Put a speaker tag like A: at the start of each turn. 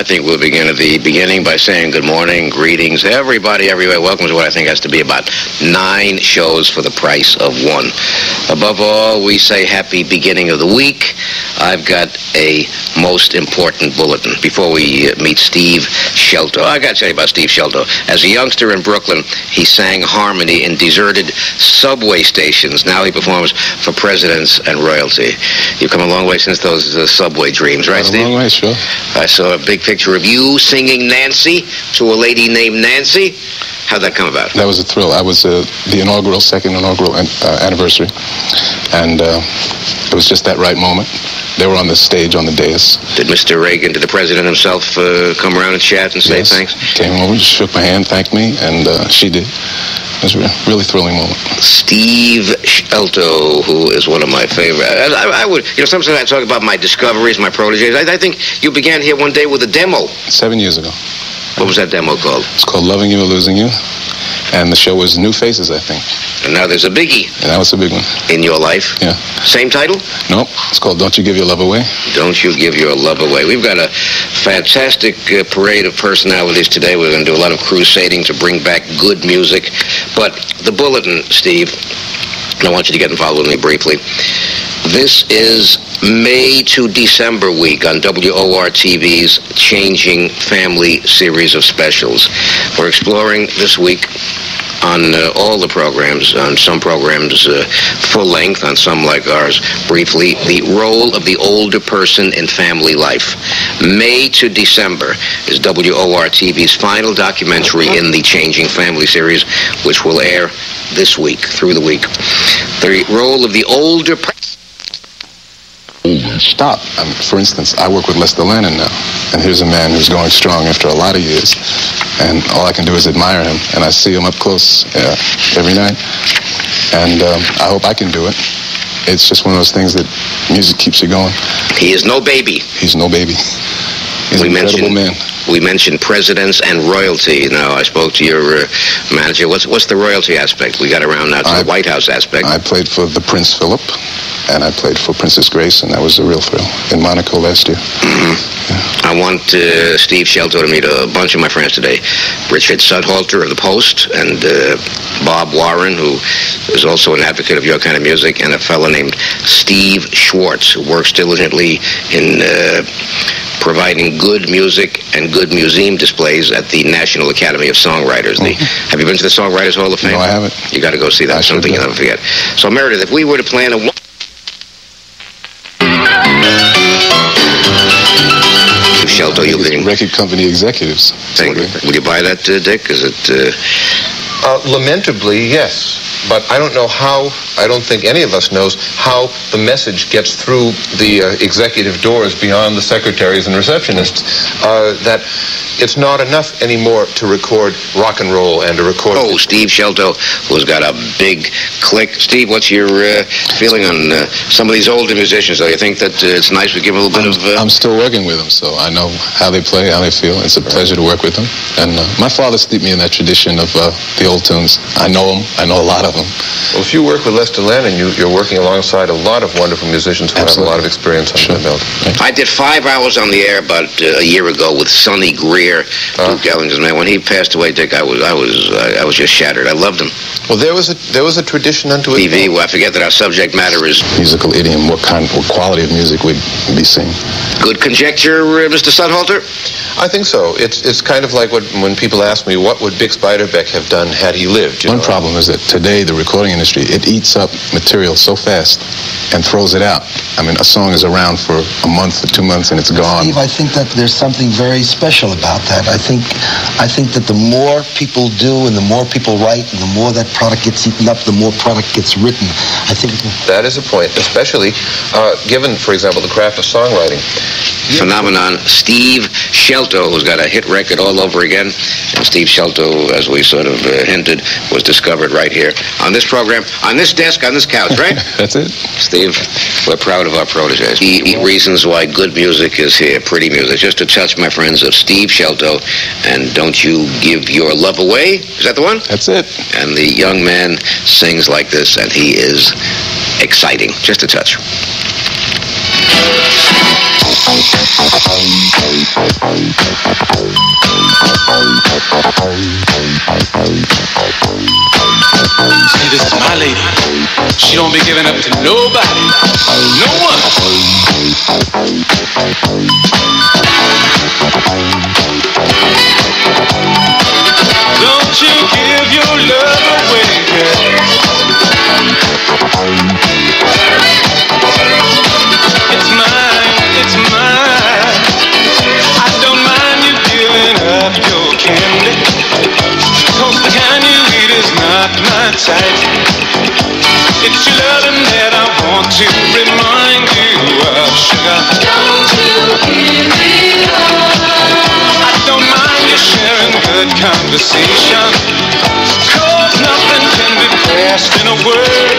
A: think we'll begin at the beginning by saying good morning, greetings, everybody, everywhere. Welcome to what I think has to be about 9 shows for the price of 1. Above all, we say happy beginning of the week. I've got a most important bulletin. Before we meet Steve Shelto, I got to tell you about Steve Shelto. As a youngster in Brooklyn, he sang harmony in deserted subway stations. Now he performs for presidents and royalty. You've come a long way since those subway dreams, right, Steve?
B: A long way, sure.
A: I saw a big picture of you singing Nancy to a lady named Nancy. How'd that come about?
B: That was a thrill. I was the second inaugural anniversary, and it was just that right moment. They were on the stage on the dais.
A: Did Mr. Reagan, did the president himself come around and chat and say thanks?
B: Came over, shook my hand, thanked me, and she did. It was a really thrilling moment.
A: Steve Shelto, who is one of my favorite. I would, sometimes I talk about my discoveries, my proteges. I think you began here one day with a demo.
B: 7 years ago.
A: What was that demo called?
B: It's called Loving You or Losing You. And the show was New Faces, I think.
A: And now there's a biggie.
B: And that was a big one.
A: In your life?
B: Yeah.
A: Same title?
B: Nope. It's called Don't You Give Your Love Away.
A: Don't You Give Your Love Away. We've got a fantastic parade of personalities today. We're going to do a lot of crusading to bring back good music. But the bulletin, Steve, I want you to get involved with me briefly. This is May to December week on WOR-TV's Changing Family series of specials. We're exploring this week on all the programs, on some programs full length, on some like ours briefly, the role of the older person in family life. May to December is WOR-TV's final documentary in the Changing Family series, which will air this week, through the week. The role of the older person.
B: Stop. For instance, I work with Lester Lannon now, and here's a man who's going strong after a lot of years, and all I can do is admire him, and I see him up close every night, and I hope I can do it. It's just one of those things that music keeps you going.
A: He is no baby.
B: He's no baby. He's an incredible man.
A: We mentioned presidents and royalty. Now, I spoke to your manager. What's the royalty aspect? We got around now to the White House aspect.
B: I played for the Prince Philip, and I played for Princess Grace, and that was a real thrill in Monaco last year.
A: Mm-hmm. Yeah. I want Steve Shelto to meet a bunch of my friends today. Richard Sudhalter of The Post, and Bob Warren, who is also an advocate of your kind of music, and a fellow named Steve Schwartz, who works diligently in providing good music and good museum displays at the National Academy of Songwriters.
B: Mm-hmm.
A: Have you been to the Songwriters Hall of Fame?
B: No, I haven't.
A: You got to go see that. Something you'll never forget. So, Meredith, if we were to plan a... Shelto, you'll be...
B: Record company executives.
A: Will you buy that, Dick? Is it...
C: Lamentably, yes. But I don't know how, I don't think any of us knows how the message gets through the executive doors beyond the secretaries and receptionists, that it's not enough anymore to record rock and roll and to record...
A: Oh, Steve Shelto, who's got a big click. Steve, what's your feeling on some of these older musicians? Do you think that it's nice to give them a little bit of...
B: I'm still working with them, so I know how they play, how they feel. It's a pleasure to work with them. And my father steeped me in that tradition of the old tunes. I know them. I know a lot of them.
C: Well, if you work with Lester Lannon, you're working alongside a lot of wonderful musicians who
B: Absolutely.
C: have a lot of experience on the belt.
A: I did 5 hours on the air about a year ago with Sonny Greer, Duke Ellinger's man. When he passed away, Dick, I was just shattered. I loved him.
C: Well, there was a tradition unto it.
A: TV. Well, I forget that our subject matter is
B: musical idiom. What quality of music would be seen?
A: Good conjecture, Mr. Sudhalter?
C: I think so. It's kind of like when people ask me what would Bix Beiderbecke have done had he lived.
B: One problem is that today the recording industry, it eats up material so fast and throws it out. I mean, a song is around for a month or 2 months and it's gone.
D: Steve, I think that there's something very special about that. I think that the more people do and the more people write and the more that product gets eaten up, the more product gets written. I think
C: that is a point, especially given, for example, the craft of songwriting.
A: Phenomenon. Steve Shelto, who's got a hit record all over again. And Steve Shelto, as we sort of hinted, was discovered right here on this program, on this desk, on this couch, right?
B: That's it.
A: Steve, we're proud of our proteges. Reasons why good music is here, pretty music. Just a touch, my friends, of Steve Shelto and Don't You Give Your Love Away. Is that the one?
B: That's it.
A: And the young man sings like this, and he is exciting. Just a touch.
E: See, this is my lady. She don't be giving up to nobody. No one. Don't you give your love away, girl. It's mine, it's mine. I don't mind you giving up your candy, 'cause the kind you eat is not my type. It's your loving that I want to remind you of, sugar. Don't you give me up. I don't mind you sharing good conversation, 'cause nothing can be pressed in a word.